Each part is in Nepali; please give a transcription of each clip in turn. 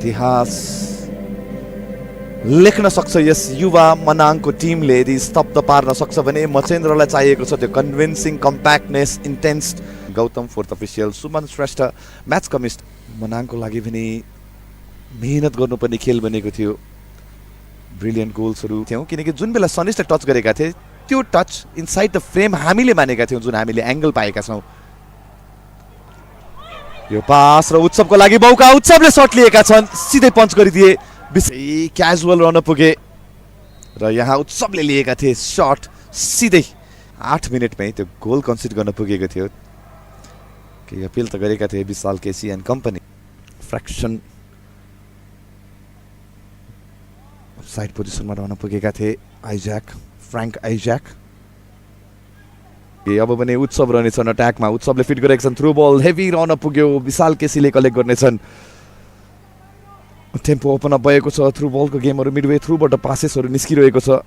इतिहास लेख्न सक्छ यस युवा मनाङको टिमले। यदि स्तब्ध पार्न सक्छ भने मचेन्द्रलाई चाहिएको छ त्यो convincing compactness intense. Gautam fourth official, Suman Shrestha match commissioner. मनाङको लागि पनि मेहनत गर्नुपर्ने खेल बनेको थियो। ब्रिलियन्ट गोल्सहरू थियौँ किनकि जुन बेला सनिसले टच गरेका थिए त्यो टच इनसाइड द फ्रेम हामीले मानेका थियौँ, जुन हामीले एङ्गल पाएका छौँ। यो पास र उत्सवको लागि मौका, उत्सवले सट लिएका छन्, सिधै पञ्च गरिदिए, क्याजुअल रन पुगे र यहाँ उत्सवले लिएका थिए सट, सिधै 8 मिनटमै त्यो गोल कन्सिड गर्न पुगेको थियो। केही अपिल त गरेका थिए Vishal KC and company. Fraction side पोजिसनमा रहन पुगेका थिए आइज्याक, फ्र्याङ्क आइज्याक। अब भने उत्सव रहनेछन् अट्याकमा, उत्सवले फिट गरेका छन्, थ्रु बल हेभी रहन पुग्यो, विशाल केसीले कलेक्ट गर्नेछन्। टेम्पो ओपन अप भएको छ, थ्रु बलको गेमहरू मिडवे थ्रुबाट पासेसहरू निस्किरहेको छ।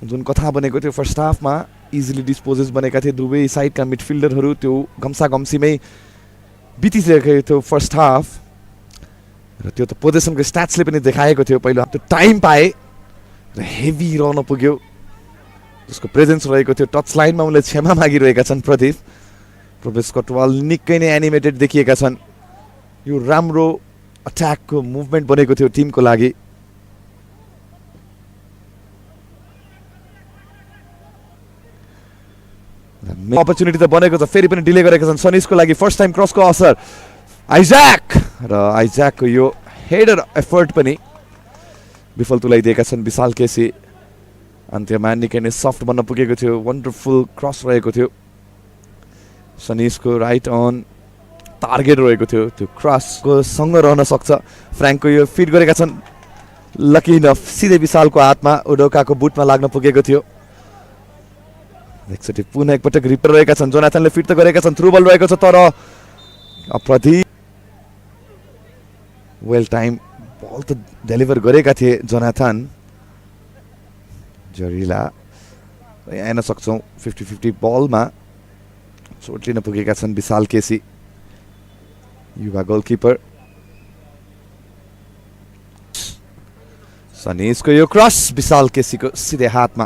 जुन कथा बनेको थियो फर्स्ट हाफमा, इजिली डिस्पोजेस बनेका थिए दुवै साइडका मिडफिल्डरहरू, त्यो गम्सागम्सीमै बितिसकेको थियो फर्स्ट हाफ र त्यो त पोजिसनको स्ट्याट्सले पनि देखाएको थियो। पहिलो त्यो टाइम पाए र हेभी रहन पुग्यो, जसको प्रेजेन्स रहेको थियो। टच लाइनमा उनले क्षमा मागिरहेका छन् प्रदीप, प्रवेश कटवाल निकै नै एनिमेटेड देखिएका छन्। यो राम्रो अट्याकको मुभमेन्ट बनेको थियो टिमको लागि। अपर्च्युनिटी त बनेको छ, फेरि पनि डिले गरेका छन् सनिसको लागि। फर्स्ट टाइम क्रसको असर आइज्याक र आइज्याकको यो हेडर एफर्ट पनि विफल तुलाइदिएका छन् विशाल केसी। अन्त्यमा निकै नै सफ्ट बन्न पुगेको थियो, वन्डरफुल क्रस रहेको थियो। सनिसको राइट अन टार्गेट रहेको थियो, त्यो क्रसको सँग रहन सक्छ। फ्र्याङ्कको यो फिट गरेका छन्, लकी इनफ सिधै विशालको हातमा, उडोकाको बुटमा लाग्न पुगेको थियो। एकचोटि पुनः एकपटक रिपेयर रहेका छन्, जोनाथनले फिट त गरेका छन्, थ्रु बल रहेको छ तर प्रदीप वेल टाइम बल त डेलिभर गरेका थिए जोनाथन। जरिला हेर्न सक्छौँ 50-50 बलमा चोट लिन पुगेका छन् विशाल केसी, युवा गोलकिपर। सनिसको यो क्रस विशाल केसीको सिधै हातमा।